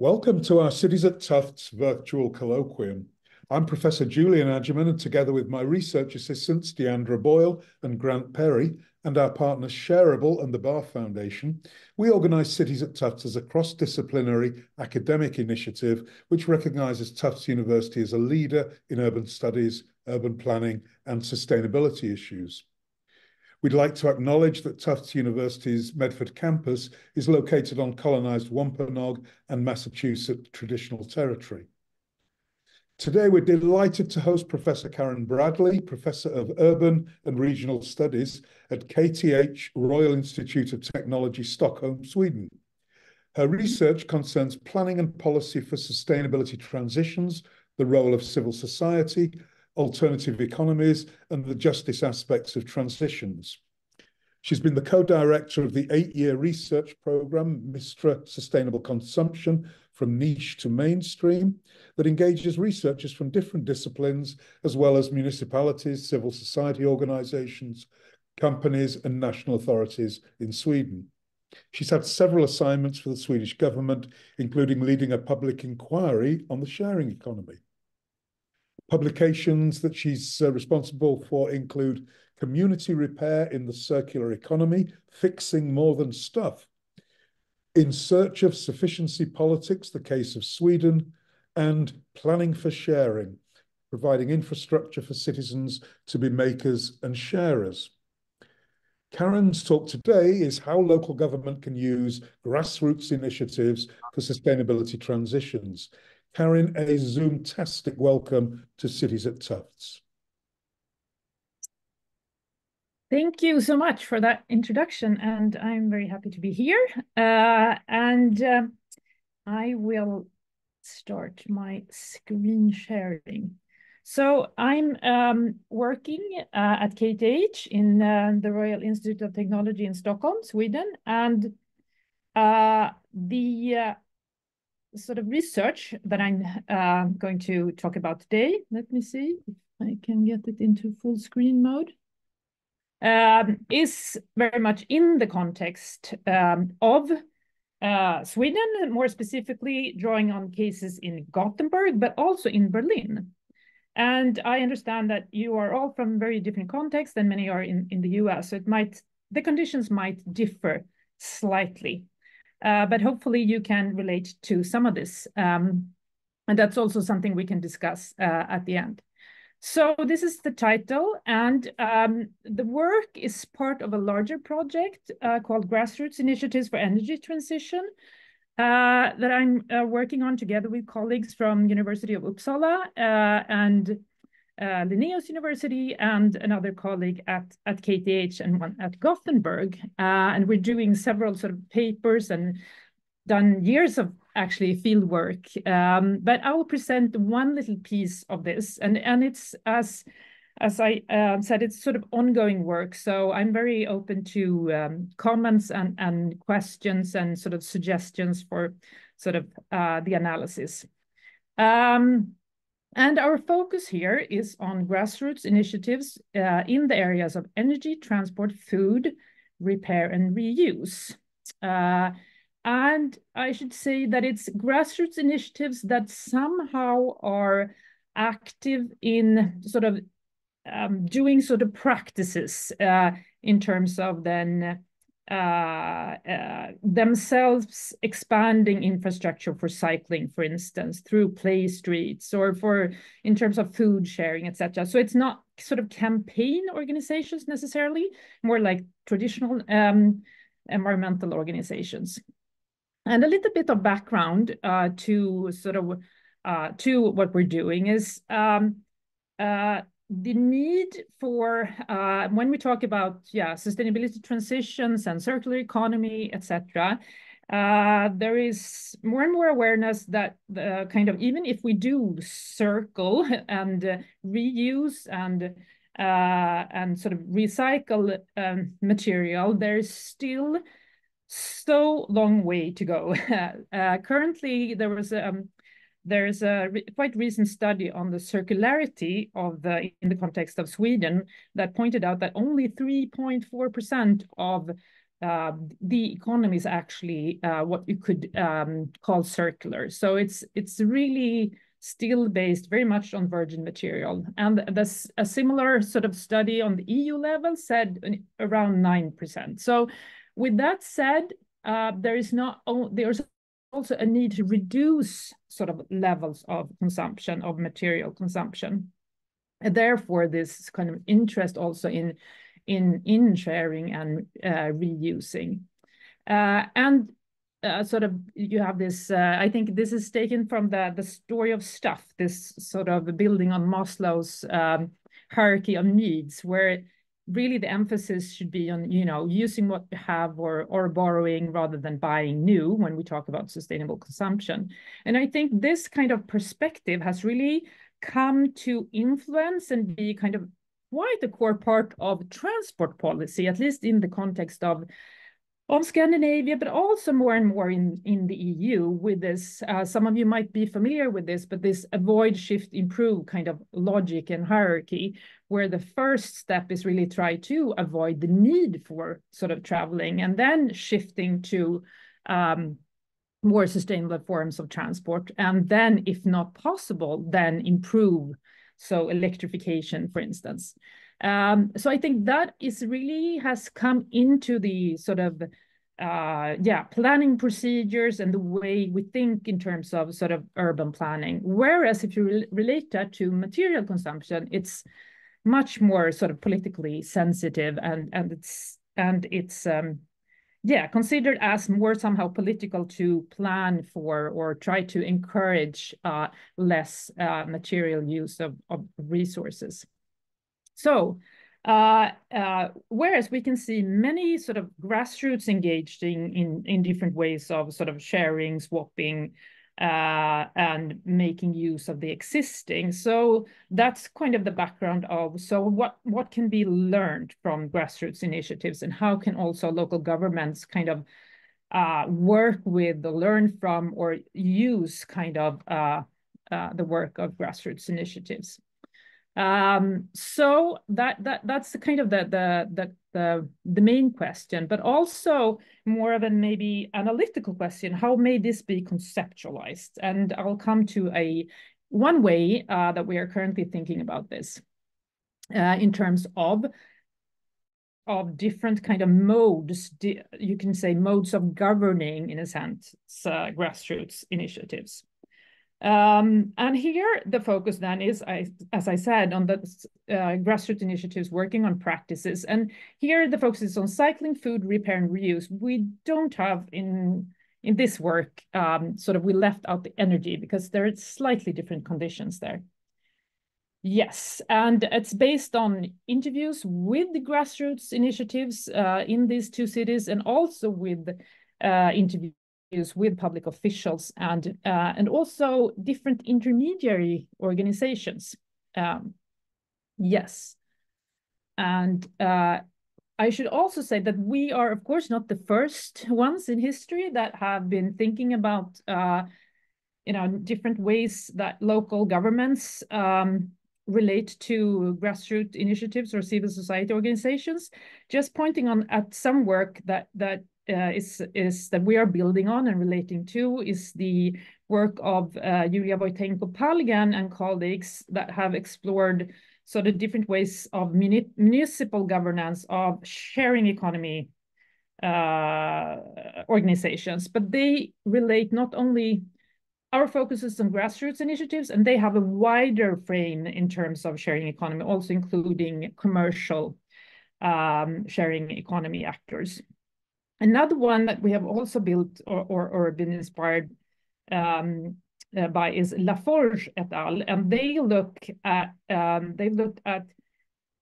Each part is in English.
Welcome to our Cities at Tufts virtual colloquium. I'm Professor Julian Adgerman, and together with my research assistants, Deandra Boyle and Grant Perry, and our partners Shareable and the Bar Foundation, we organise Cities at Tufts as a cross-disciplinary academic initiative which recognises Tufts University as a leader in urban studies, urban planning and sustainability issues. We'd like to acknowledge that Tufts University's Medford campus is located on colonised Wampanoag and Massachusetts traditional territory. Today, we're delighted to host Professor Karin Bradley, Professor of Urban and Regional Studies at KTH Royal Institute of Technology, Stockholm, Sweden. Her research concerns planning and policy for sustainability transitions, the role of civil society, alternative economies, and the justice aspects of transitions. She's been the co-director of the 8-year research program, Mistra Sustainable Consumption, from niche to mainstream, that engages researchers from different disciplines, as well as municipalities, civil society organizations, companies, and national authorities in Sweden. She's had several assignments for the Swedish government, including leading a public inquiry on the sharing economy. Publications that she's responsible for include Community Repair in the Circular Economy, Fixing More Than Stuff, In Search of Sufficiency Politics, The Case of Sweden, and Planning for Sharing, Providing Infrastructure for Citizens to be Makers and Sharers. Karin's talk today is how local government can use grassroots initiatives for sustainability transitions. Karin, a Zoom-tastic welcome to Cities at Tufts. Thank you so much for that introduction, and I'm very happy to be here. I will start my screen sharing. So I'm working at KTH in the Royal Institute of Technology in Stockholm, Sweden, and the sort of research that I'm going to talk about today. Let me see if I can get it into full screen mode. Is very much in the context of Sweden, more specifically drawing on cases in Gothenburg, but also in Berlin. And I understand that you are all from very different contexts and many are in the US, so the conditions might differ slightly. But hopefully you can relate to some of this. And that's also something we can discuss at the end. So this is the title, and the work is part of a larger project called Grassroots Initiatives for Energy Transition that I'm working on together with colleagues from University of Uppsala and Linnaeus University and another colleague at KTH and one at Gothenburg. And we're doing several sort of papers and done years of actually field work. But I will present one little piece of this, and it's as I said, it's sort of ongoing work. So I'm very open to comments and questions and sort of suggestions for sort of the analysis. And our focus here is on grassroots initiatives in the areas of energy, transport, food, repair, and reuse. And I should say that it's grassroots initiatives that somehow are active in sort of doing sort of practices in terms of then themselves expanding infrastructure for cycling, for instance, through play streets or for in terms of food sharing, etc. So it's not sort of campaign organizations necessarily, more like traditional environmental organizations. And a little bit of background to sort of to what we're doing is the need for when we talk about sustainability transitions and circular economy, etc. There is more and more awareness that kind of even if we do circle and reuse and sort of recycle material, there's still so long way to go. Currently, there's a quite recent study on the circularity of in the context of Sweden that pointed out that only 3.4% of the economy is actually what you could call circular. So it's really still based very much on virgin material. And a similar sort of study on the EU level said around 9%. So with that said, there's also a need to reduce sort of levels of consumption, of material consumption. And therefore, this kind of interest also in sharing and reusing. Sort of you have this, I think this is taken from the story of stuff, this sort of building on Maslow's hierarchy of needs, where really the emphasis should be on, you know, using what you have or borrowing rather than buying new when we talk about sustainable consumption. And I think this kind of perspective has really come to influence and be kind of quite a core part of transport policy, at least in the context of Scandinavia, but also more and more in the EU with this. Some of you might be familiar with this, but this avoid, shift, improve kind of logic and hierarchy, where the first step is really try to avoid the need for sort of traveling, and then shifting to more sustainable forms of transport. And then, if not possible, then improve. So electrification, for instance. So I think that is really has come into the sort of planning procedures and the way we think in terms of sort of urban planning. Whereas if you relate that to material consumption, it's much more sort of politically sensitive, and it's considered as more somehow political to plan for or try to encourage less material use of resources. So, whereas we can see many sort of grassroots engaged in different ways of sort of sharing, swapping, and making use of the existing. So that's kind of the background of, so what can be learned from grassroots initiatives, and how can also local governments kind of work with, or learn from, or use kind of the work of grassroots initiatives. So that's the kind of the main question, but also more of a maybe analytical question: how may this be conceptualized? And I'll come to one way that we are currently thinking about this in terms of different kind of modes. You can say modes of governing, in a sense, grassroots initiatives. And here the focus then is, as I said, on the grassroots initiatives working on practices. And here the focus is on cycling, food, repair, and reuse. We don't have in this work, we left out the energy because there are slightly different conditions there. Yes, and it's based on interviews with the grassroots initiatives in these two cities, and also with interviews with public officials and also different intermediary organizations. Yes, and I should also say that we are, of course, not the first ones in history that have been thinking about different ways that local governments relate to grassroots initiatives or civil society organizations. Just pointing at some work that that we are building on and relating to is the work of Julia Wojtenko-Palgan and colleagues that have explored sort of different ways of municipal governance of sharing economy organizations, but they relate not only. Our focus is on grassroots initiatives, and they have a wider frame in terms of sharing economy, also including commercial sharing economy actors. Another one that we have also built or been inspired by is Laforge et al. And they looked at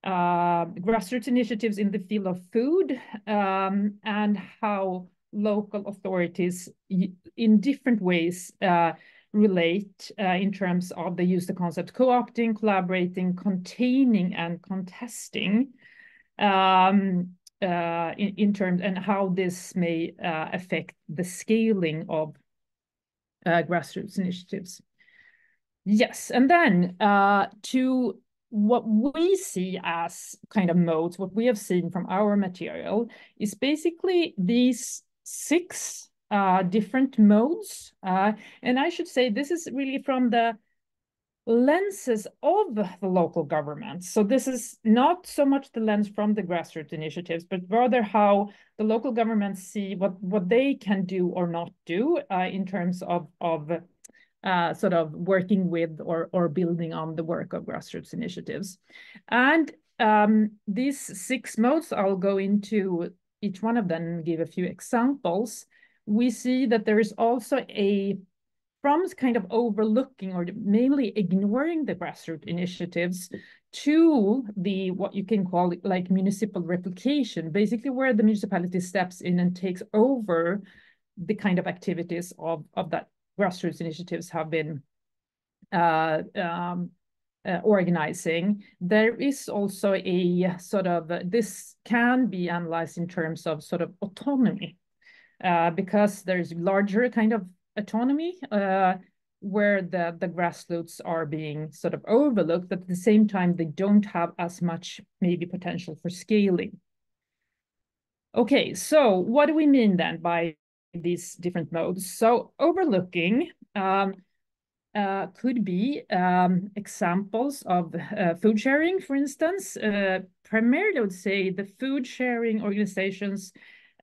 grassroots initiatives in the field of food and how local authorities in different ways relate in terms of they use the concept co-opting, collaborating, containing, and contesting in terms, and how this may affect the scaling of grassroots initiatives. Yes, and then to what we see as kind of modes, what we have seen from our material, is basically these 6 different modes. And I should say this is really from the lenses of the local governments. So this is not so much the lens from the grassroots initiatives, but rather how the local governments see what they can do or not do in terms of sort of working with or building on the work of grassroots initiatives. And these 6 modes, I'll go into each one of them and give a few examples. We see that there is also from kind of overlooking or mainly ignoring the grassroots initiatives to what you can call it like municipal replication, basically where the municipality steps in and takes over the kind of activities of that grassroots initiatives have been organizing. There is also a sort of, this can be analyzed in terms of sort of autonomy, because there's larger kind of autonomy where the grassroots are being sort of overlooked, but at the same time, they don't have as much maybe potential for scaling. Okay, so what do we mean then by these different modes? So overlooking could be examples of food sharing, for instance. Primarily, I would say the food sharing organizations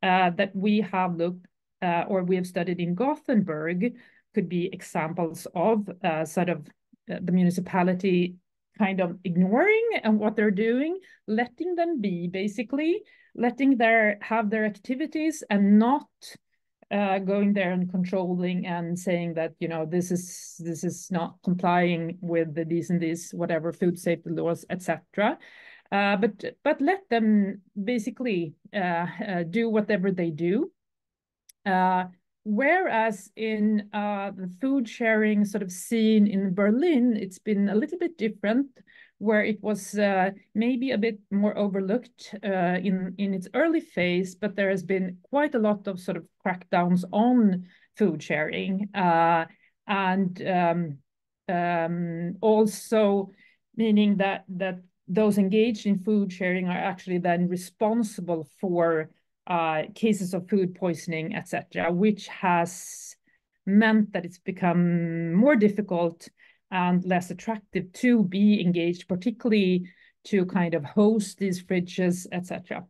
that we have looked or we have studied in Gothenburg could be examples of sort of the municipality kind of ignoring and what they're doing, letting them be, basically letting have their activities and not going there and controlling and saying that, you know, this is not complying with these and these whatever food safety laws, etc. But let them basically do whatever they do. Whereas in the food sharing sort of scene in Berlin, it's been a little bit different, where it was maybe a bit more overlooked in its early phase, but there has been quite a lot of sort of crackdowns on food sharing. And also meaning that those engaged in food sharing are actually then responsible for cases of food poisoning, etc., which has meant that it's become more difficult and less attractive to be engaged, particularly to kind of host these fridges, etc.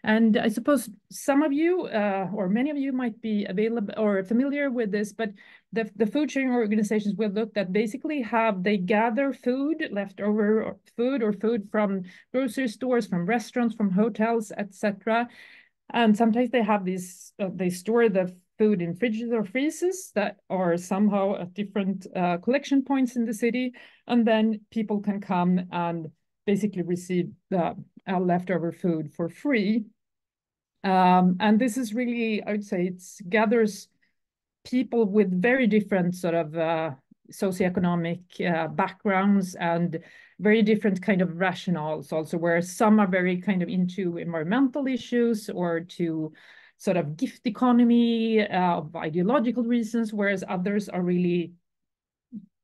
And I suppose some of you or many of you might be available or familiar with this, but the food sharing organizations we've looked at basically they gather food, leftover food or food from grocery stores, from restaurants, from hotels, etc. And sometimes they have these, they store the food in fridges or freezers that are somehow at different collection points in the city. And then people can come and basically receive the leftover food for free. And this is really, I would say, it gathers people with very different sort of socioeconomic backgrounds and very different kind of rationales also, where some are very kind of into environmental issues or to sort of gift economy of ideological reasons, whereas others are really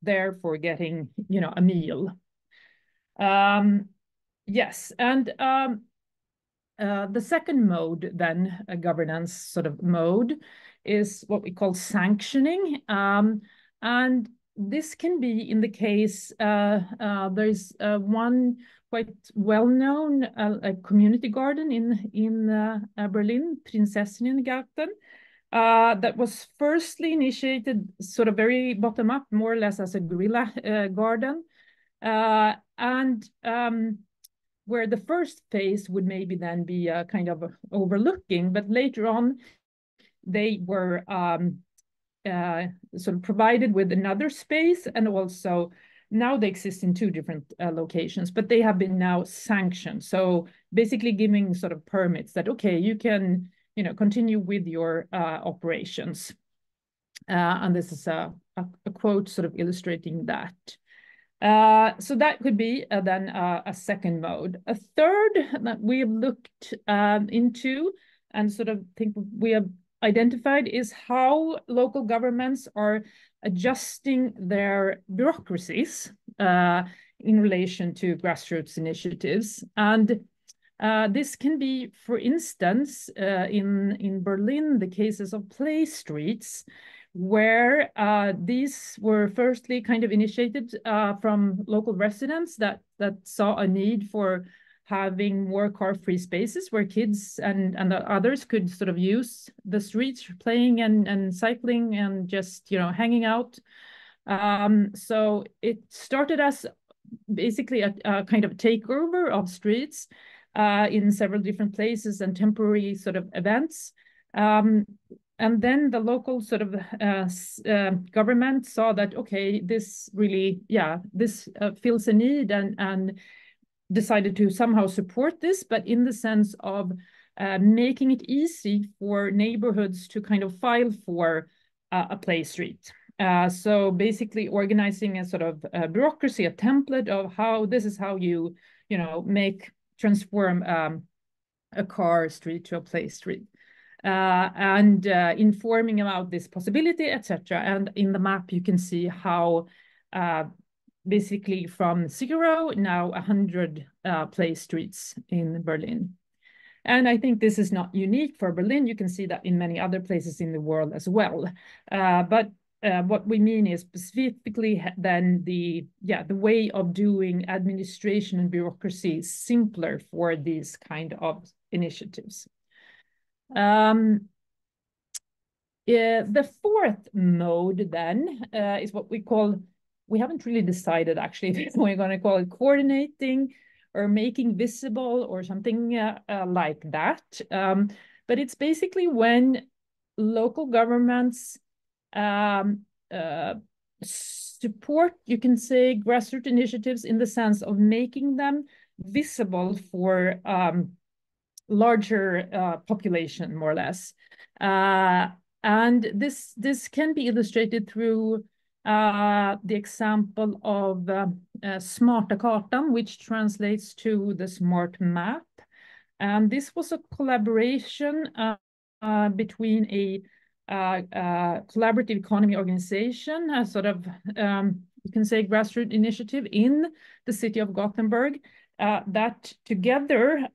there for getting, you know, a meal. Yes, and the second mode then, a governance sort of mode, is what we call sanctioning. And this can be in the case, there's one quite well-known community garden in Berlin, Prinzessinnengarten, that was firstly initiated sort of very bottom-up, more or less as a guerrilla garden. Where the first phase would maybe then be kind of overlooking, but later on they were sort of provided with another space, and also now they exist in 2 different locations, but they have been now sanctioned. So basically giving sort of permits that, okay, you can, you know, continue with your operations. And this is a quote sort of illustrating that. So that could be then a second mode. A third that we have looked into and sort of think we have identified is how local governments are adjusting their bureaucracies in relation to grassroots initiatives. And this can be, for instance, in Berlin, the cases of play streets, where these were firstly kind of initiated from local residents that saw a need for having more car-free spaces where kids and others could sort of use the streets, playing and cycling and just, you know, hanging out. So it started as basically a kind of takeover of streets in several different places and temporary sort of events. And then the local sort of government saw that, okay, this really, this fills a need, and decided to somehow support this, but in the sense of making it easy for neighborhoods to kind of file for a play street. So basically organizing a sort of bureaucracy, a template of how this is how you know, transform a car street to a play street. And informing about this possibility, etc. And in the map, you can see how basically from 0, now 100 play streets in Berlin. And I think this is not unique for Berlin. You can see that in many other places in the world as well. But what we mean is specifically then the way of doing administration and bureaucracy is simpler for these kind of initiatives. The fourth mode then is what we call, we haven't really decided actually if we're going to call it coordinating or making visible or something like that. But it's basically when local governments support, you can say, grassroots initiatives in the sense of making them visible for larger population, more or less. And this can be illustrated through the example of Smarta kartan, which translates to the smart map. And this was a collaboration between a collaborative economy organization, a sort of, you can say, grassroots initiative in the city of Gothenburg that together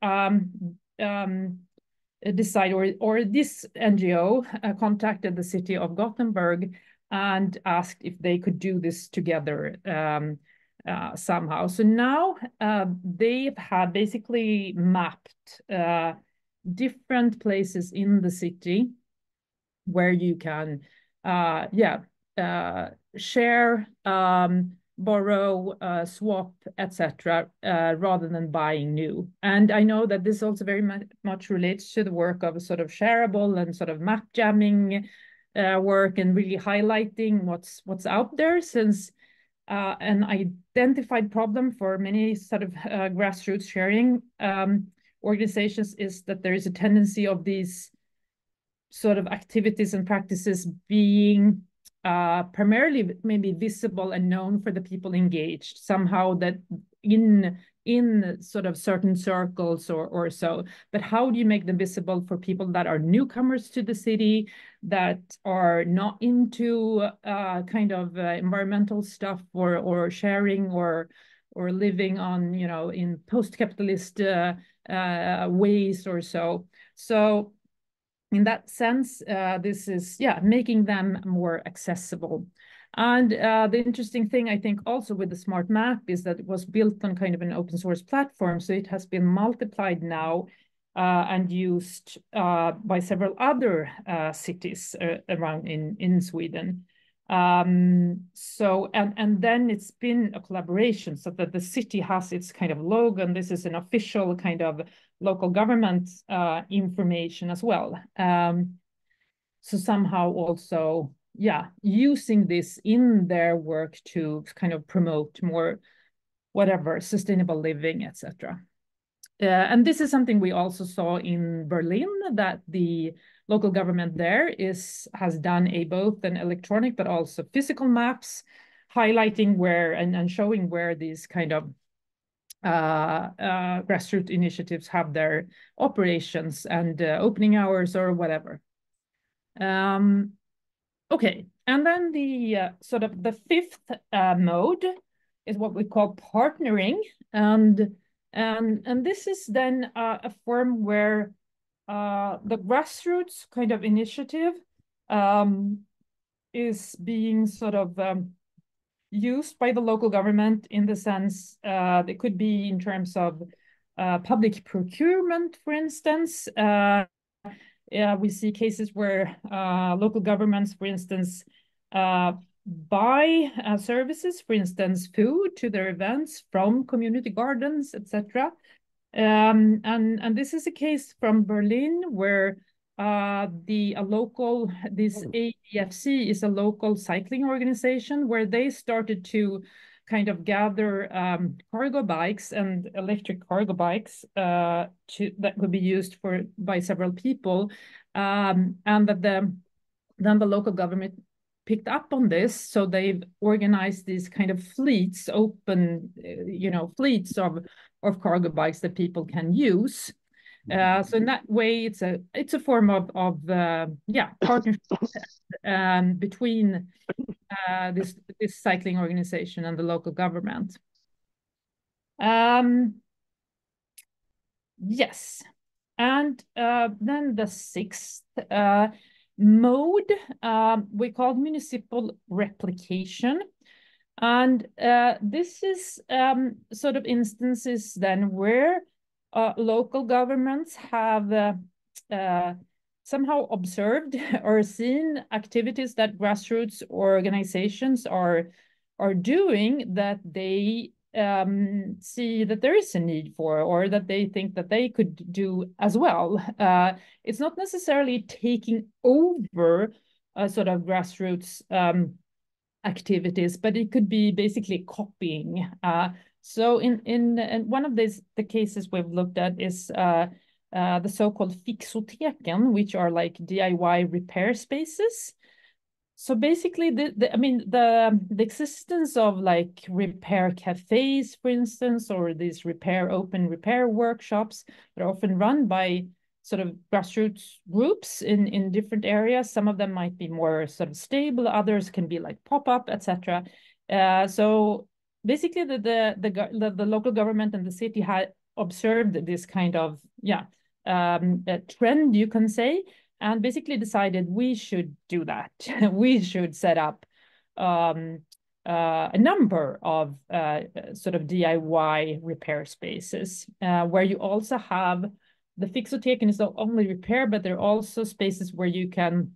decide, or this NGO contacted the city of Gothenburg and asked if they could do this together somehow. So now they've had basically mapped different places in the city where you can share, borrow, swap, etc., rather than buying new. And I know that this also very much relates to the work of a sort of shareable and sort of map jamming work, and really highlighting what's out there, since an identified problem for many sort of grassroots sharing organizations is that there is a tendency of these sort of activities and practices being primarily maybe visible and known for the people engaged, somehow that in sort of certain circles or so. But how do you make them visible for people that are newcomers to the city, that are not into kind of environmental stuff or sharing or living on, you know, in post-capitalist ways or so. So in that sense, this is, making them more accessible. And the interesting thing, I think, also with the smart map is that it was built on kind of an open source platform. So it has been multiplied now and used by several other cities around in Sweden. So, and then it's been a collaboration so that the city has its kind of logo, and this is an official kind of local government information as well. So somehow also, using this in their work to kind of promote more, whatever, sustainable living, etc. And this is something we also saw in Berlin, that the local government there has done both an electronic but also physical maps, highlighting where and showing where these kind of grassroots initiatives have their operations and opening hours or whatever. Okay, and then the sort of the fifth mode is what we call partnering, and this is then a form where the grassroots kind of initiative is being sort of used by the local government in the sense it could be in terms of public procurement, for instance. We see cases where local governments, for instance, buy services, for instance, food to their events from community gardens, etc. And this is a case from Berlin where this ADFC is a local cycling organization where they started to kind of gather cargo bikes and electric cargo bikes that could be used by several people, and that then the local government picked up on this, so they've organized these kind of fleets, open, fleets of cargo bikes that people can use. So in that way, it's a form of partnership between this cycling organization and the local government. Yes, and then the sixth mode we call municipal replication, and this is sort of instances then where local governments have somehow observed or seen activities that grassroots organizations are doing that they see that there is a need for, or that they think that they could do as well. It's not necessarily taking over sort of grassroots activities, but it could be basically copying. So in one of the cases we've looked at is the so-called fixoteken, which are like DIY repair spaces. So basically, the existence of like repair cafés, for instance, or these open repair workshops that are often run by sort of grassroots groups in different areas. Some of them might be more sort of stable, others can be like pop-up, etc. So basically, the local government and the city had observed this kind of trend, you can say, and basically decided we should do that. We should set up a number of sort of DIY repair spaces where you also have the fixoteken is not only repair, but there are also spaces where you can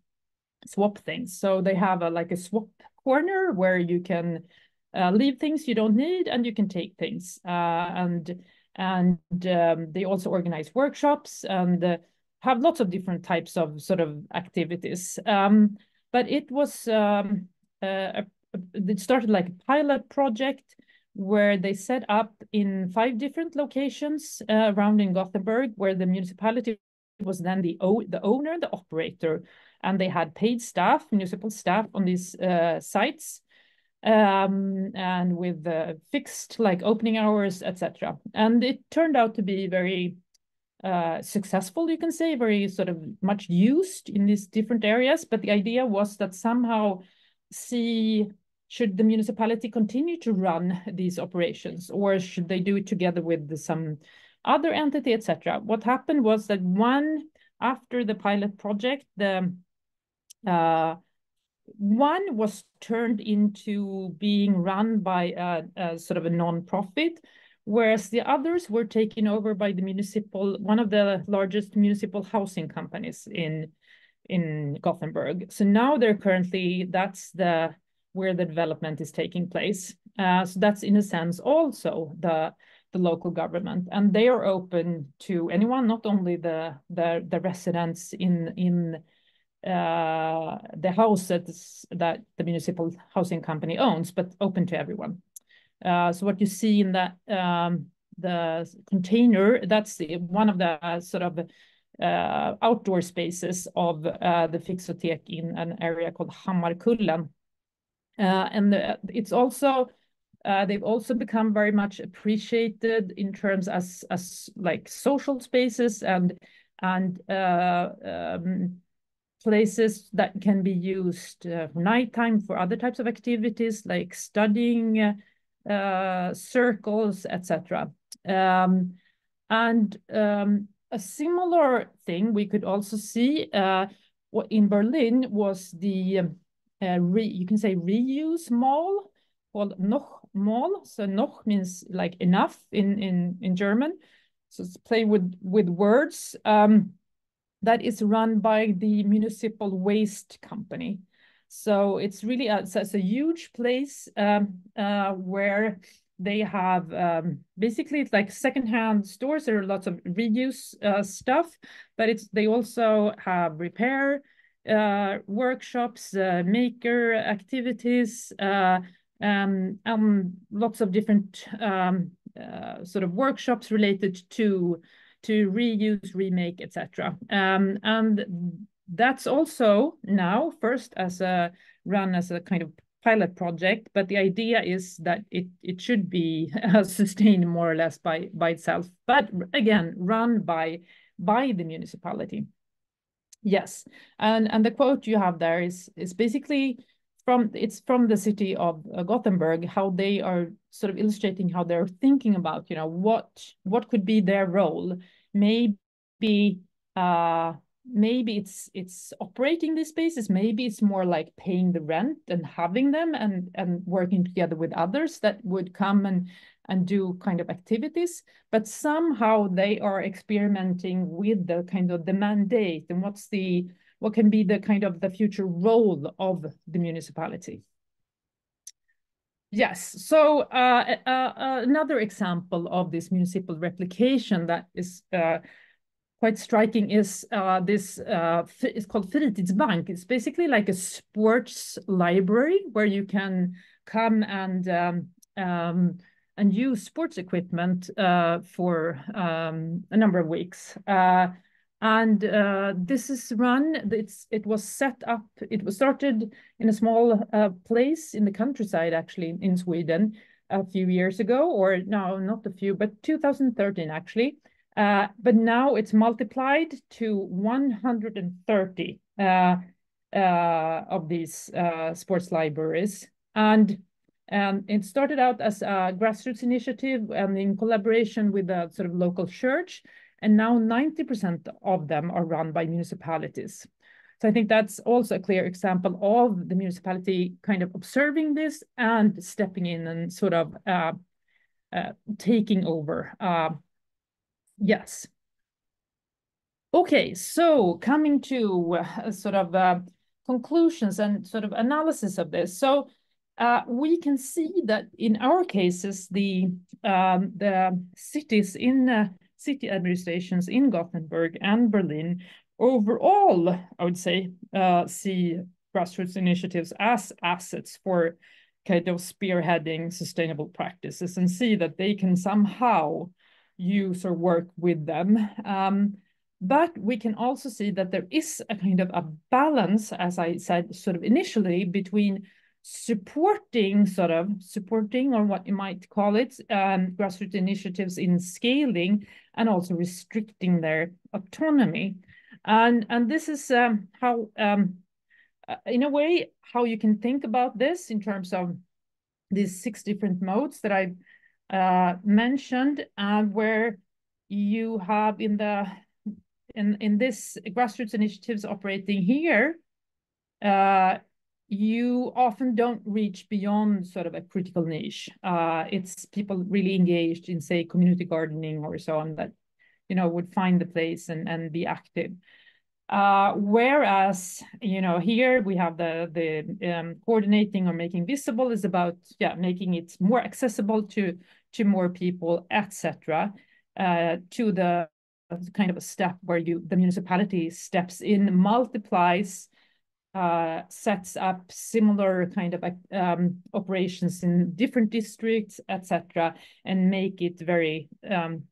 swap things. So they have like a swap corner where you can leave things you don't need and you can take things. And they also organize workshops and have lots of different types of sort of activities. But it was, it started like a pilot project where they set up in 5 different locations around in Gothenburg, where the municipality was then the owner, the operator, and they had paid staff, municipal staff on these sites, and with fixed like opening hours, etc. And it turned out to be very successful, you can say, very sort of much used in these different areas. But the idea was that somehow should the municipality continue to run these operations, or should they do it together with some other entity, etc. What happened was that after the pilot project, one was turned into being run by a sort of a non-profit, whereas the others were taken over by one of the largest municipal housing companies in Gothenburg. So now that's where the development is taking place. So that's in a sense also the local government, and they are open to anyone, not only the residents in the houses that the municipal housing company owns, but open to everyone. So what you see in that the container, that's one of the sort of outdoor spaces of the Fixotek in an area called Hammarkullen. And it's also they've also become very much appreciated in terms as like social spaces and places that can be used for nighttime for other types of activities like studying, circles, etc. A similar thing we could also see in Berlin was the you can say reuse mall called Noch Mall. So Noch means like enough in German. So it's play with words. That is run by the municipal waste company. So it's really it's a huge place where they have basically it's like secondhand stores. There are lots of reuse stuff, but they also have repair workshops, maker activities, lots of different sort of workshops related to reuse, remake, etc. And that's also now first run as a kind of pilot project, but the idea is that it should be sustained more or less by itself, but again run by the municipality. Yes, and the quote you have there is basically from the city of Gothenburg, how they are sort of illustrating how they're thinking about, you know, what could be their role. Maybe it's operating these spaces. Maybe it's more like paying the rent and having them and working together with others that would come and do kind of activities, but somehow they are experimenting with the kind of the mandate and what can be the kind of the future role of the municipality. Yes, so another example of this municipal replication that is quite striking is this, it's called Fritidsbank. It's basically like a sports library where you can come and use sports equipment for a number of weeks. This is run, it was set up, it was started in a small place in the countryside, actually, in Sweden a few years ago, or no, not a few, but 2013, actually. But now it's multiplied to 130 of these sports libraries. And it started out as a grassroots initiative and in collaboration with a sort of local church. And now 90% of them are run by municipalities. So I think that's also a clear example of the municipality kind of observing this and stepping in and sort of taking over. Yes. Okay, so coming to sort of conclusions and sort of analysis of this. So we can see that in our cases, the cities in city administrations in Gothenburg and Berlin overall, I would say, see grassroots initiatives as assets for kind of spearheading sustainable practices and see that they can somehow use or work with them. But we can also see that there is a kind of a balance, as I said, sort of initially, between supporting or what you might call it, grassroots initiatives in scaling and also restricting their autonomy. And this is how, in a way, how you can think about this in terms of these 6 different modes that I've mentioned, where you have in this grassroots initiatives operating here, you often don't reach beyond sort of a critical niche. It's people really engaged in, say, community gardening or so on that, you know, would find the place and be active. Whereas, you know, here we have the coordinating or making visible is about, making it more accessible to more people, etc. To the kind of a step where the municipality steps in, multiplies, sets up similar kind of operations in different districts, etc., and make it very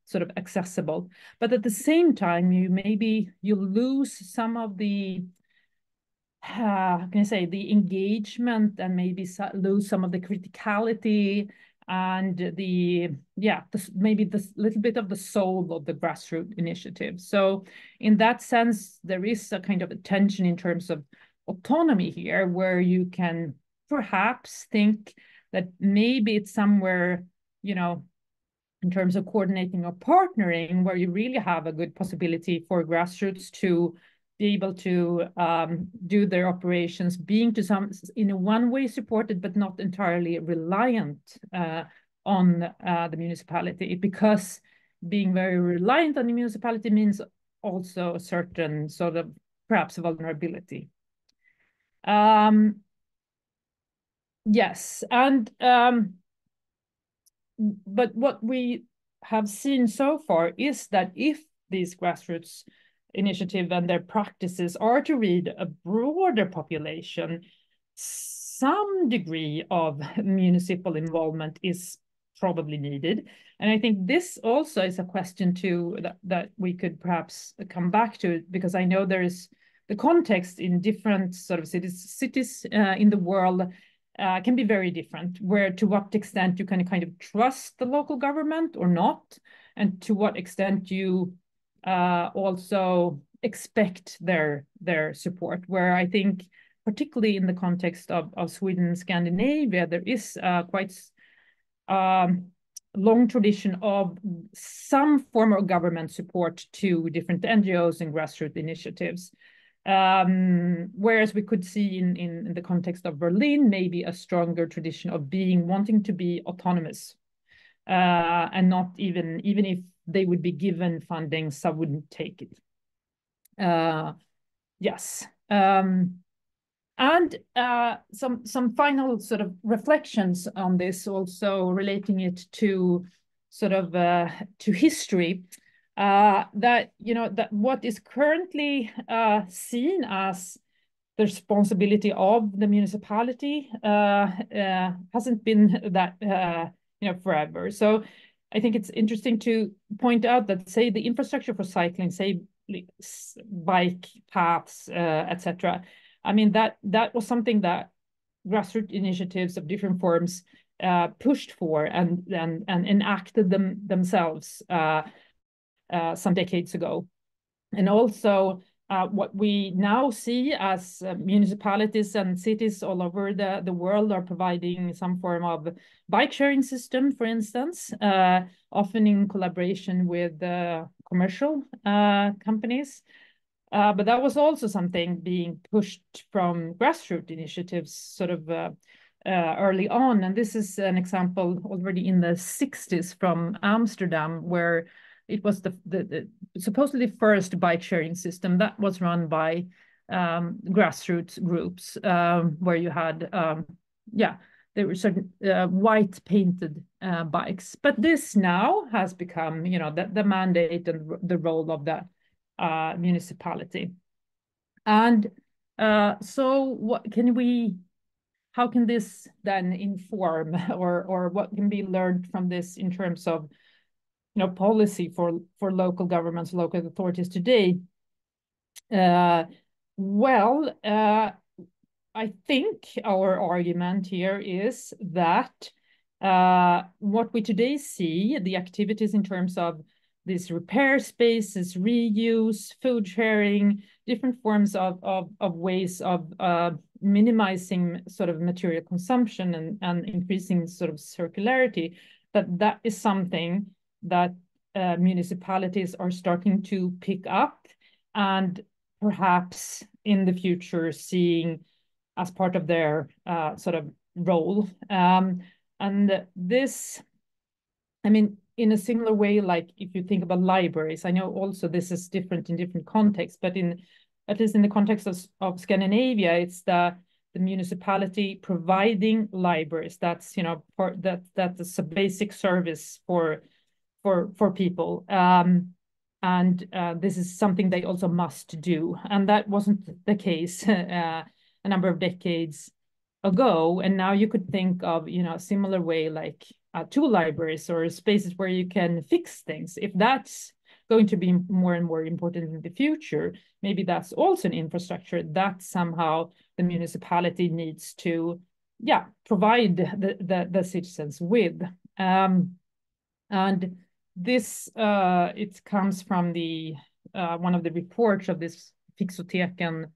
sort of accessible. But at the same time, you lose some of the how can I say, the engagement, and maybe lose some of the criticality and maybe this little bit of the soul of the grassroots initiative. So in that sense, there is a kind of a tension in terms of autonomy here, where you can perhaps think that maybe it's somewhere, you know, in terms of coordinating or partnering, where you really have a good possibility for grassroots to be able to do their operations, being to some, in a one way supported, but not entirely reliant on the municipality, because being very reliant on the municipality means also a certain sort of perhaps vulnerability. Yes, and but what we have seen so far is that if these grassroots initiative and their practices are to reach a broader population, some degree of municipal involvement is probably needed. And I think this also is a question too that we could perhaps come back to, because I know there is the context in different sort of cities in the world can be very different, where to what extent you can kind of trust the local government or not, and to what extent you also expect their support, where I think particularly in the context of Sweden and Scandinavia, there is quite long tradition of some form of government support to different NGOs and grassroots initiatives. Whereas we could see in the context of Berlin, maybe a stronger tradition of wanting to be autonomous, and not even if they would be given funding, some wouldn't take it. Yes. And some final sort of reflections on this, also relating it to sort of to history. That, you know, that what is currently seen as the responsibility of the municipality hasn't been that you know, forever. So I think it's interesting to point out that, say, the infrastructure for cycling, say bike paths, etc. I mean, that was something that grassroots initiatives of different forms pushed for and enacted themselves some decades ago. And also what we now see as municipalities and cities all over the world are providing some form of bike sharing system, for instance, often in collaboration with commercial companies. But that was also something being pushed from grassroots initiatives sort of early on. And this is an example already in the 60s from Amsterdam, where it was the supposedly first bike sharing system that was run by grassroots groups, where you had, there were certain white painted bikes. But this now has become, you know, the mandate and the role of the municipality. And so what can we, how can this then inform, or what can be learned from this in terms of, you know, policy for local governments, local authorities today? Well, I think our argument here is that what we today see, the activities in terms of these repair spaces, reuse, food sharing, different forms of ways of minimizing sort of material consumption and increasing sort of circularity, that is something that municipalities are starting to pick up, and perhaps in the future seeing as part of their sort of role. And this, I mean, in a similar way, like if you think about libraries, I know also this is different in different contexts, but at least in the context of Scandinavia, it's the municipality providing libraries. That's, you know, that's a basic service for people. And this is something they also must do. And that wasn't the case a number of decades ago. And now you could think of, you know, a similar way, like tool libraries or spaces where you can fix things. If that's going to be more and more important in the future, maybe that's also an infrastructure that somehow the municipality needs to, provide the citizens with. And this, it comes from the one of the reports of this Fixoteken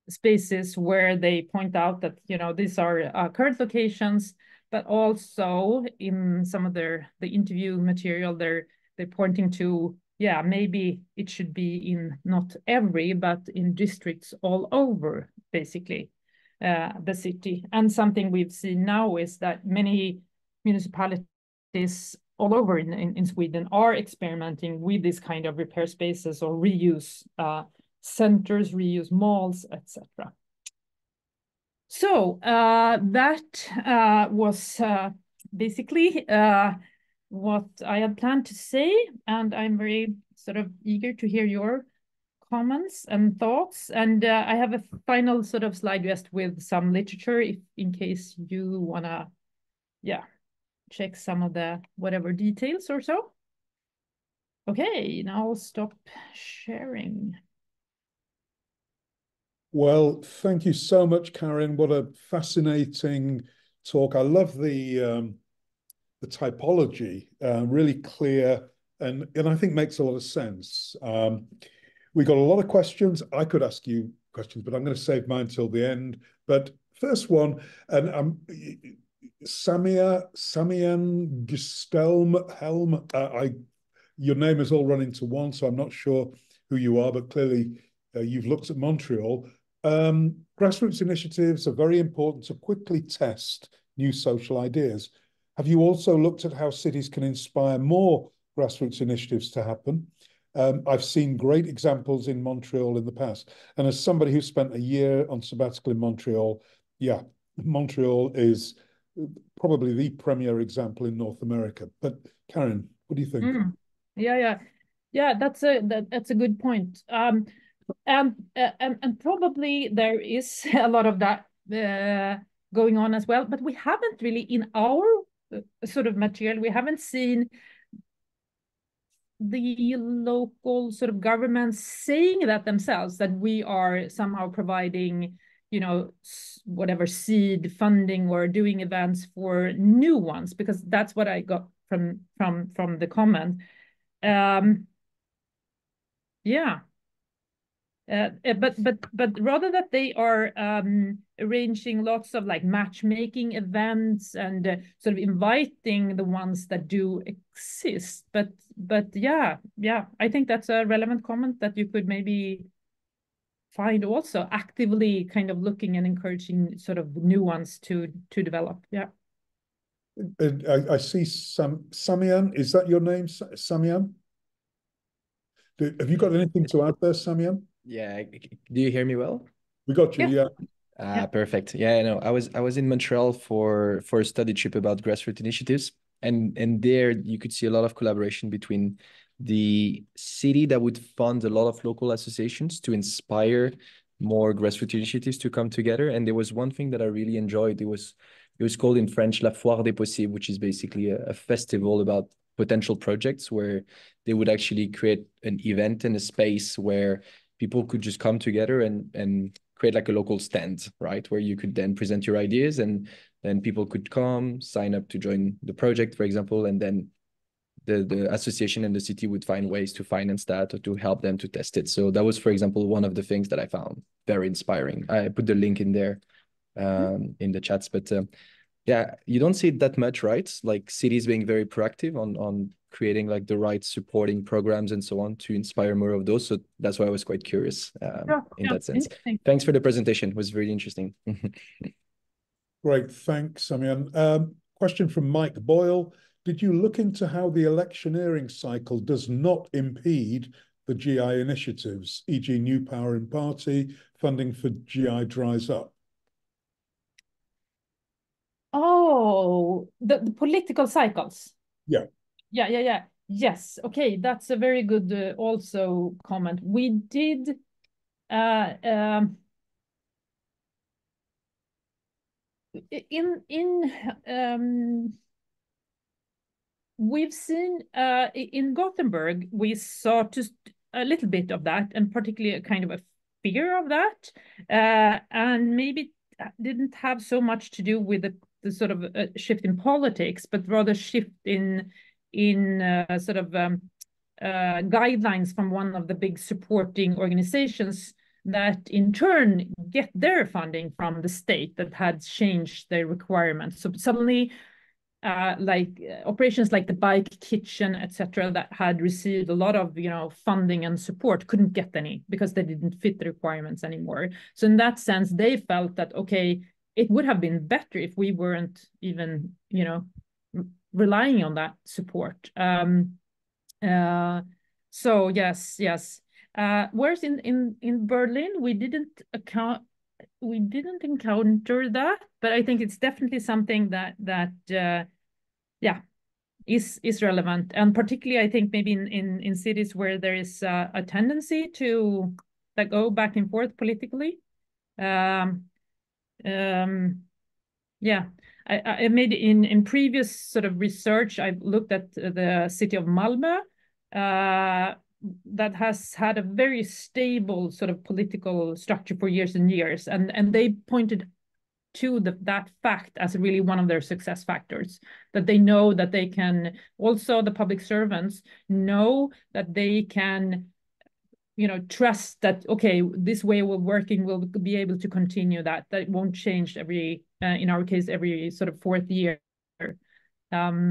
spaces where they point out that, you know, these are current locations, but also in some of the interview material, they're pointing to, yeah, maybe it should be in not every, but in districts all over, basically, the city. And something we've seen now is that many municipalities all over in Sweden are experimenting with this kind of repair spaces or reuse centers, reuse malls, etc. So that was basically what I had planned to say, and I'm very sort of eager to hear your comments and thoughts. And I have a final sort of slide just with some literature, if in case you wanna, yeah, check some of the whatever details or so. Okay, now I'll stop sharing. Well, thank you so much, Karin. What a fascinating talk. I love the typology, really clear, and I think makes a lot of sense. We got a lot of questions. I could ask you questions, but I'm going to save mine till the end. But first one, and Samian Gestelm Helm. Your name is all run into one, so I'm not sure who you are, but clearly you've looked at Montreal. Grassroots initiatives are very important to quickly test new social ideas. Have you also looked at how cities can inspire more grassroots initiatives to happen? I've seen great examples in Montreal in the past. And as somebody who spent a year on sabbatical in Montreal, yeah, Montreal is probably the premier example in North America. But Karin, what do you think? Yeah, that's a good point. And probably there is a lot of that going on as well, but we haven't really in our sort of material, we haven't seen the local sort of governments saying that themselves, that we are somehow providing, you know, whatever seed funding or doing events for new ones, because that's what I got from the comment. Yeah. But rather that they are arranging lots of like matchmaking events and sort of inviting the ones that do exist. But yeah, I think that's a relevant comment that you could maybe find also actively kind of looking and encouraging sort of new ones to develop. Yeah. I see Samian. Is that your name, Samian? Have you got anything to add there, Samian? Yeah, do you hear me well? We got you, yeah. Yeah. Perfect. Yeah, no, I was in Montreal for a study trip about grassroots initiatives, and there you could see a lot of collaboration between the city that would fund a lot of local associations to inspire more grassroots initiatives to come together. And there was one thing that I really enjoyed. It was called in French La Foire des Possibles, which is basically a festival about potential projects where they would actually create an event in a space where people could just come together and create like a local stand, right? Where you could then present your ideas and then people could come, sign up to join the project, for example, and then the association and the city would find ways to finance that or to help them to test it. So that was, for example, one of the things that I found very inspiring. I put the link in there in the chats, but yeah, you don't see it that much, right? Like cities being very proactive on creating like the right supporting programs and so on to inspire more of those. So that's why I was quite curious in that sense. Thanks for the presentation. It was really interesting. Great, thanks, Samian. Question from Mike Boyle. Did you look into how the electioneering cycle does not impede the GI initiatives, e.g. new power in party, funding for GI dries up? Oh, the political cycles. Yeah. Yes. Okay, that's a very good also comment. We did we've seen in Gothenburg, we saw just a little bit of that, and particularly a kind of a fear of that, and maybe didn't have so much to do with the sort of shift in politics, but rather shift in sort of guidelines from one of the big supporting organizations that in turn get their funding from the state that had changed their requirements. So suddenly, operations like the bike kitchen, etc., that had received a lot of funding and support couldn't get any because they didn't fit the requirements anymore. So in that sense, they felt that okay, it would have been better if we weren't even relying on that support. So yes. Whereas in Berlin, we didn't encounter that, but I think it's definitely something that is relevant, and particularly I think maybe in cities where there is a tendency to go back and forth politically. I made in previous sort of research, I've looked at the city of Malmö, that has had a very stable sort of political structure for years and years, and they pointed to that fact as really one of their success factors, that they know that they can, also the public servants know that they can trust that okay, this way of working will be able to continue, that it won't change every in our case every sort of fourth year. Yeah.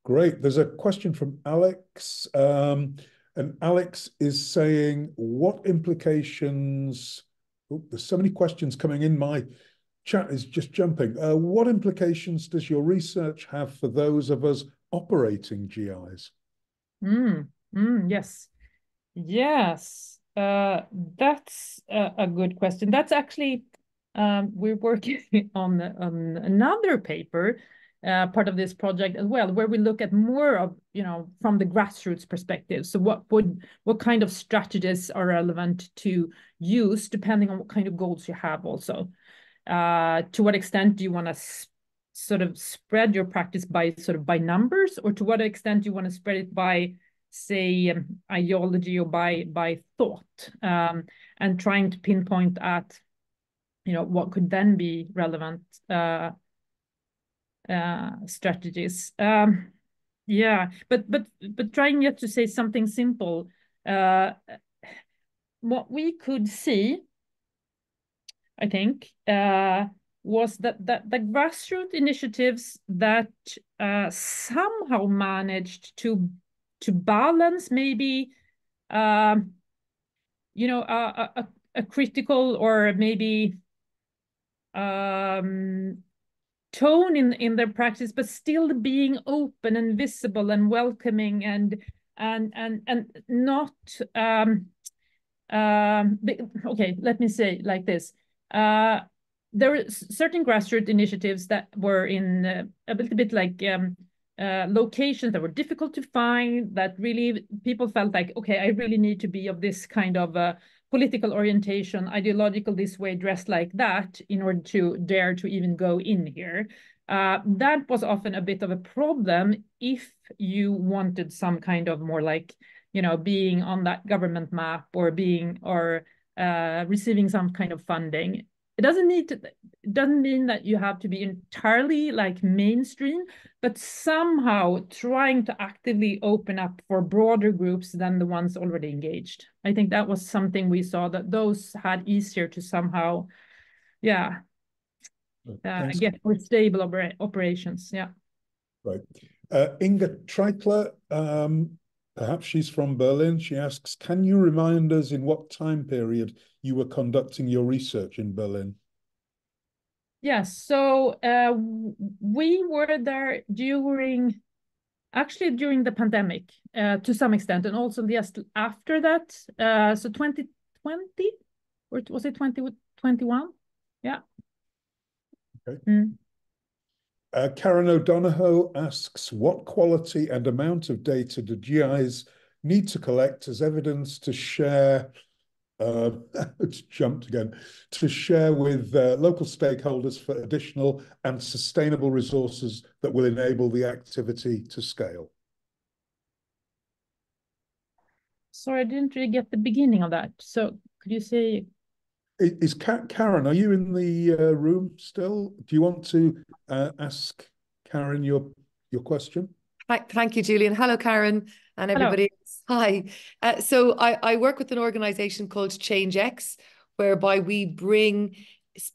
Great. There's a question from Alex, and Alex is saying, what implications, there's so many questions coming in, my chat is just jumping. What implications does your research have for those of us operating GIs? Yes. That's a good question. That's actually, we're working on another paper, part of this project as well, where we look at more of, from the grassroots perspective. So what kind of strategies are relevant to use depending on what kind of goals you have also. To what extent do you want to sort of spread your practice by numbers, or to what extent do you want to spread it by, say, ideology or by thought, and trying to pinpoint at, what could then be relevant strategies. But trying yet to say something simple, what we could see, I think, was that the grassroots initiatives that somehow managed to balance maybe a critical or maybe tone in their practice, but still being open and visible and welcoming and not okay, let me say like this. There were certain grassroots initiatives that were in a little bit like locations that were difficult to find, that really people felt like, okay, I really need to be of this kind of political orientation, ideological this way, dressed like that, in order to dare to even go in here. That was often a bit of a problem if you wanted some kind of more like, being on that government map or receiving some kind of funding. It doesn't mean that you have to be entirely like mainstream, but somehow trying to actively open up for broader groups than the ones already engaged. I think that was something we saw, that those had easier to somehow, get more stable operations. Yeah. Right. Inga Treitler, perhaps she's from Berlin. She asks, can you remind us in what time period you were conducting your research in Berlin? Yes, so we were there during the pandemic to some extent, and also just after that. So 2020, or was it 2021? Yeah. Okay. Karen O'Donoghue asks, what quality and amount of data do GIs need to collect as evidence to share, it's jumped again, to share with local stakeholders for additional and sustainable resources that will enable the activity to scale? Sorry, I didn't really get the beginning of that. So could you say? Is Karen, are you in the room still? Do you want to ask Karen your question? Thank you, Julian. Hello, Karen, and everybody else. Hi. So I work with an organization called ChangeX, whereby we bring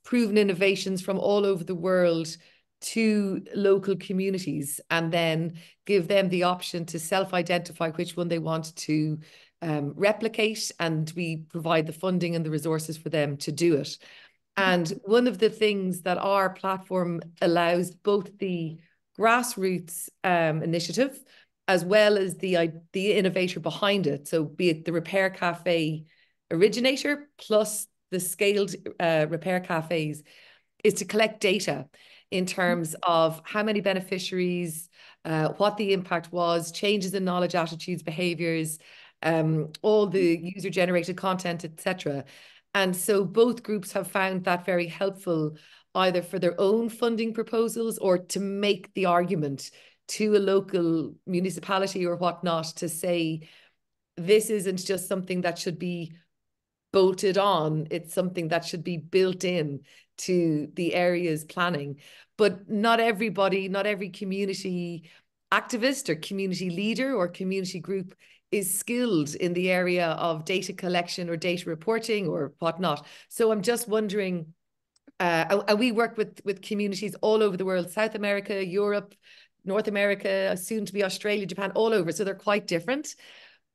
proven innovations from all over the world to local communities and then give them the option to self-identify which one they want to replicate, and we provide the funding and the resources for them to do it. And one of the things that our platform allows both the grassroots initiative as well as the innovator behind it, so be it the repair cafe originator plus the scaled repair cafes, is to collect data in terms of how many beneficiaries, what the impact was, changes in knowledge, attitudes, behaviors, all the user-generated content, etc. And so both groups have found that very helpful, either for their own funding proposals or to make the argument to a local municipality or whatnot to say, this isn't just something that should be bolted on, it's something that should be built in to the area's planning. But not everybody, not every community activist or community leader or community group is skilled in the area of data collection or data reporting or whatnot. So I'm just wondering, and we work with communities all over the world, South America, Europe, North America, soon to be Australia, Japan, all over. So they're quite different.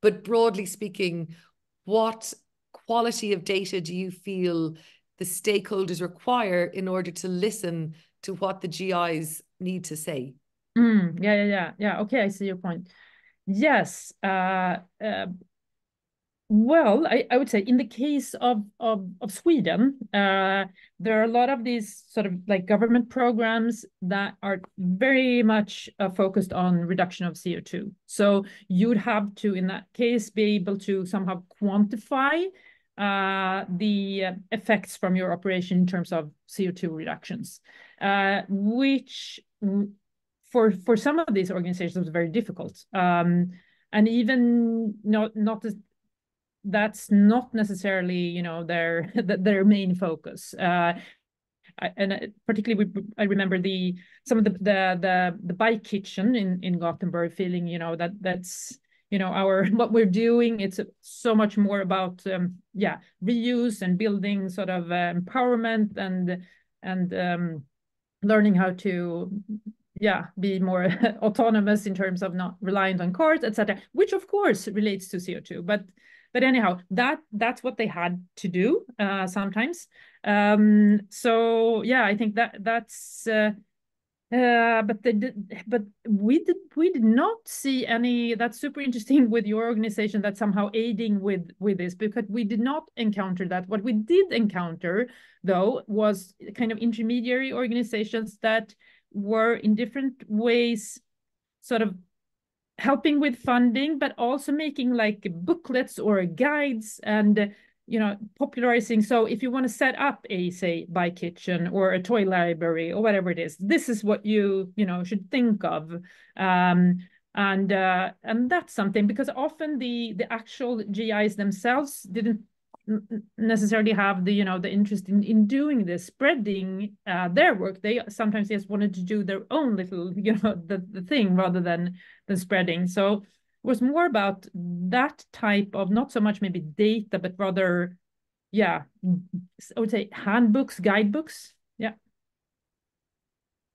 But broadly speaking, what quality of data do you feel the stakeholders require in order to listen to what the GIs need to say? Yeah. Okay, I see your point. Yes. Well, I would say in the case of Sweden, there are a lot of these sort of like government programs that are very much focused on reduction of CO2. So you'd have to, in that case, be able to somehow quantify the effects from your operation in terms of CO2 reductions, which for some of these organizations was very difficult. And even that's not necessarily, you know, their main focus. And particularly, I remember some of the bike kitchen in Gothenburg, feeling, you know, that's, you know, what we're doing. It's so much more about reuse and building sort of empowerment and learning how to be more autonomous in terms of not reliant on cars, etc., which of course relates to CO2. But anyhow, that's what they had to do sometimes. So yeah, I think that's. But we did not see any. That's super interesting with your organization, that's somehow aiding with this, because we did not encounter that. What we did encounter, though, was kind of intermediary organizations that were in different ways sort of helping with funding, but also making like booklets or guides and, you know, popularizing. So if you want to set up a, say, bike kitchen or a toy library or whatever it is, this is what you know, should think of. And that's something, because often the actual GIs themselves didn't necessarily have the, you know, the interest in doing this, spreading their work. They sometimes just wanted to do their own little, you know, the thing rather than spreading. So it was more about that type of, not so much maybe data, but rather, I would say handbooks, guidebooks. Yeah.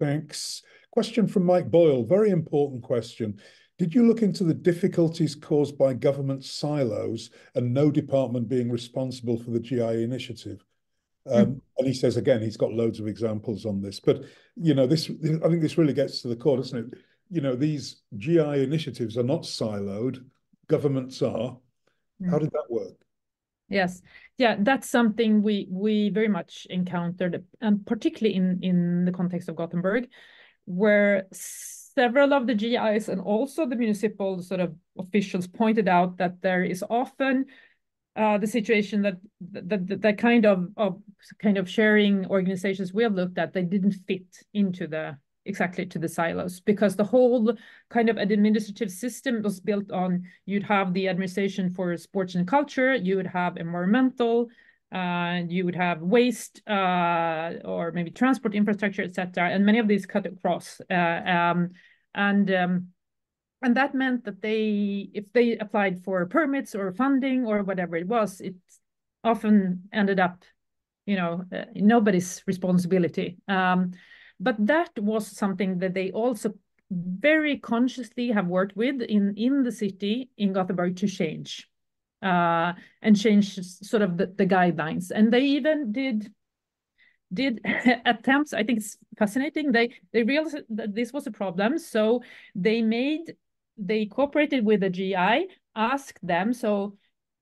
Thanks. Question from Mike Boyle, very important question. Did you look into the difficulties caused by government silos and no department being responsible for the GI initiative? And he says, again, he's got loads of examples on this. But, you know, I think this really gets to the core, doesn't it? You know, these GI initiatives are not siloed. Governments are. How did that work? Yes. Yeah, that's something we very much encountered, and particularly in the context of Gothenburg, where several of the GIs and also the municipal sort of officials pointed out that there is often the situation that kind of sharing organizations we have looked at, they didn't fit into exactly to the silos, because the whole kind of administrative system was built on, you'd have the administration for sports and culture, you would have environmental, you would have waste or maybe transport infrastructure, etc. And many of these cut across. and that meant that if they applied for permits or funding or whatever it was, it often ended up, nobody's responsibility. But that was something that they also very consciously have worked with in the city in Gothenburg to change, and change sort of the guidelines. And they even did attempts. I think it's fascinating. They realized that this was a problem, so they cooperated with the GI, asked them, so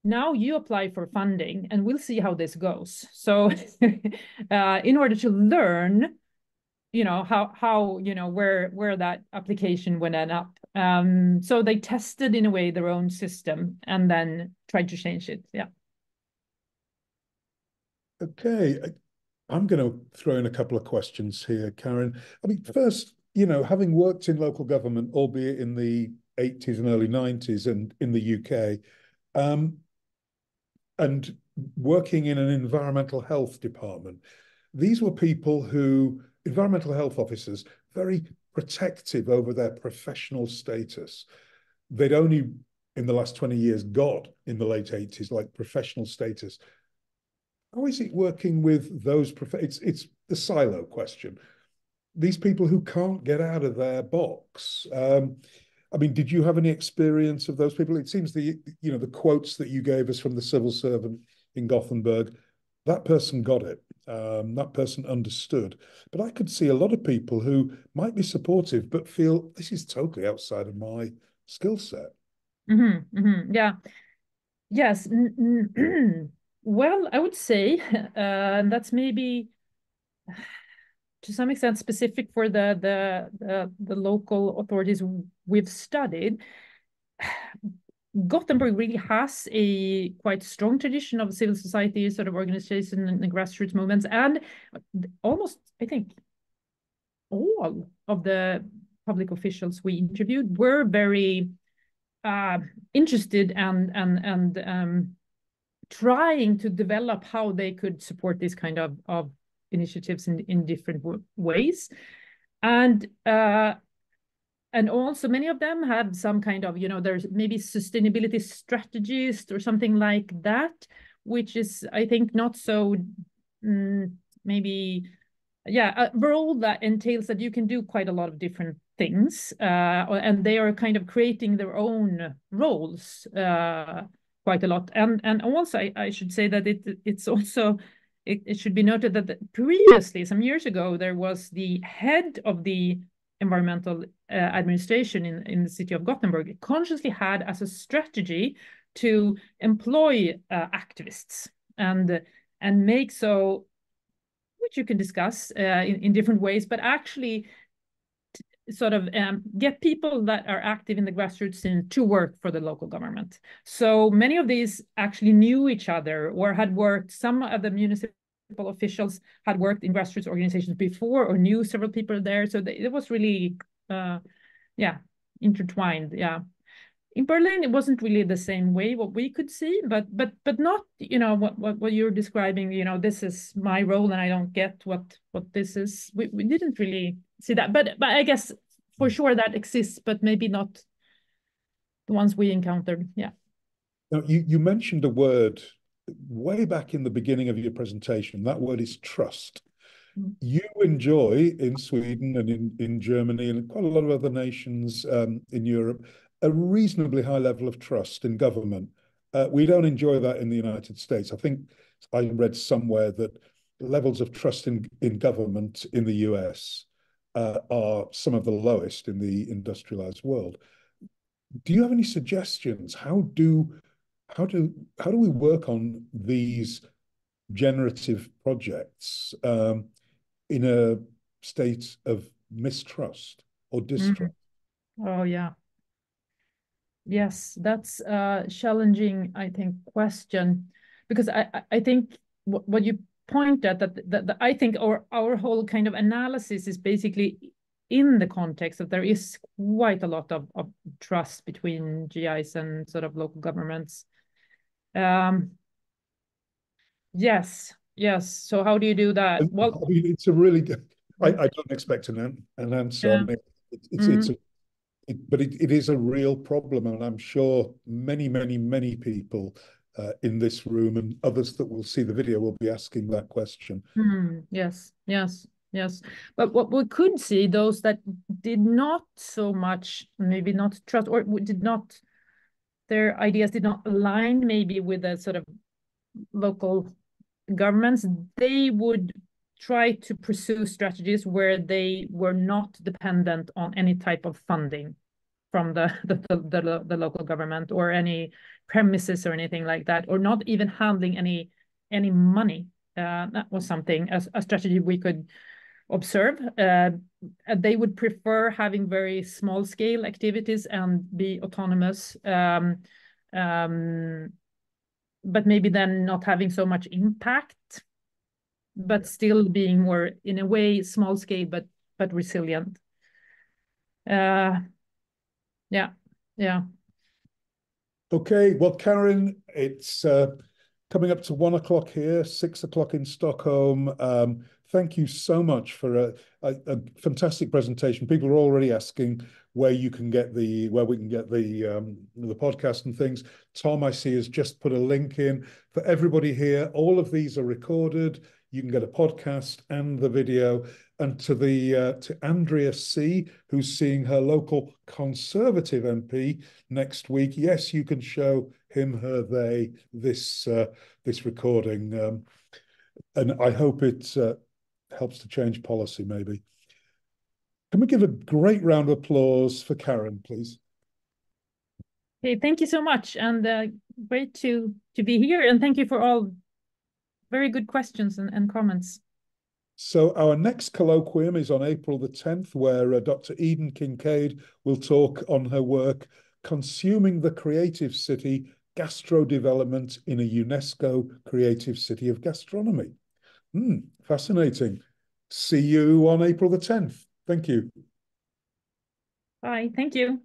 now you apply for funding and we'll see how this goes. So in order to learn, how where that application would end up. So they tested in a way their own system and then tried to change it. Yeah. Okay. I'm going to throw in a couple of questions here, Karin. I mean, first, having worked in local government, albeit in the 80s and early 90s and in the UK, and working in an environmental health department, these were people who, environmental health officers, very protective over their professional status. They'd only, in the last 20 years, got, in the late 80s, like professional status. How is it working with those? It's the silo question. These people who can't get out of their box. I mean, did you have any experience of those people? It seems the quotes that you gave us from the civil servant in Gothenburg, that person got it. That person understood. But I could see a lot of people who might be supportive, but feel this is totally outside of my skill set. Yeah. Yes. Well, I would say that's maybe to some extent specific for the local authorities we've studied. Gothenburg really has a quite strong tradition of civil society sort of organization and grassroots movements, and almost, I think, all of the public officials we interviewed were very interested and trying to develop how they could support this kind of initiatives in different ways. And also many of them had some kind of, there's maybe sustainability strategist or something like that, which is, I think, not so maybe, a role that entails that you can do quite a lot of different things. And they are kind of creating their own roles quite a lot. And also, I should say that it's also, it should be noted that previously, some years ago, there was the head of the environmental administration in the city of Gothenburg consciously had as a strategy to employ activists and make so, which you can discuss in different ways, but actually sort of get people that are active in the grassroots scene to work for the local government. So many of these actually knew each other or had worked, some of the municipal officials had worked in grassroots organizations before or knew several people there. So it was really, intertwined. Yeah. In Berlin, it wasn't really the same way what we could see, but not, what you're describing, this is my role and I don't get what this is. We didn't really see that, but I guess for sure that exists, but maybe not the ones we encountered. Yeah. Now, you mentioned a word way back in the beginning of your presentation. That word is trust. You enjoy in Sweden and in Germany and quite a lot of other nations in Europe a reasonably high level of trust in government. We don't enjoy that in the United States. I think I read somewhere that levels of trust in government in the US are some of the lowest in the industrialized world. Do you have any suggestions? How do we work on these generative projects in a state of mistrust or distrust? Oh, yeah. Yes, that's a challenging, I think, question, because I think what you point at that I think our whole kind of analysis is basically in the context that there is quite a lot of trust between GIs and sort of local governments. Yes. So how do you do that? Well, I mean, it's a really good. I don't expect an answer. Yeah. I mean, it's but it is a real problem, and I'm sure many, many, many people in this room and others that will see the video will be asking that question. Yes, yes, yes. But what we could see, those that did not so much, maybe not trust, or did not, their ideas did not align maybe with the sort of local governments, they would try to pursue strategies where they were not dependent on any type of funding from the local government or any premises or anything like that, or not even handling any money. That was something, a strategy we could observe. They would prefer having very small scale activities and be autonomous, but maybe then not having so much impact, but still being more, in a way, small scale, but resilient. Yeah. Okay, well, Karin, it's coming up to 1 o'clock here, 6 o'clock in Stockholm. Thank you so much for a fantastic presentation. People are already asking where we can get the podcast and things. Tom, I see, has just put a link in for everybody here. All of these are recorded. You can get a podcast and the video. And to Andrea C, who's seeing her local Conservative MP next week. Yes, you can show him, her, they this recording, and I hope it helps to change policy. Maybe. Can we give a great round of applause for Karin, please? Okay, thank you so much, and great to be here, and thank you for all very good questions and comments. So our next colloquium is on April the 10th, where Dr. Eden Kincaid will talk on her work, Consuming the Creative City, Gastro Development in a UNESCO Creative City of Gastronomy. Fascinating. See you on April the 10th. Thank you. Bye. Thank you.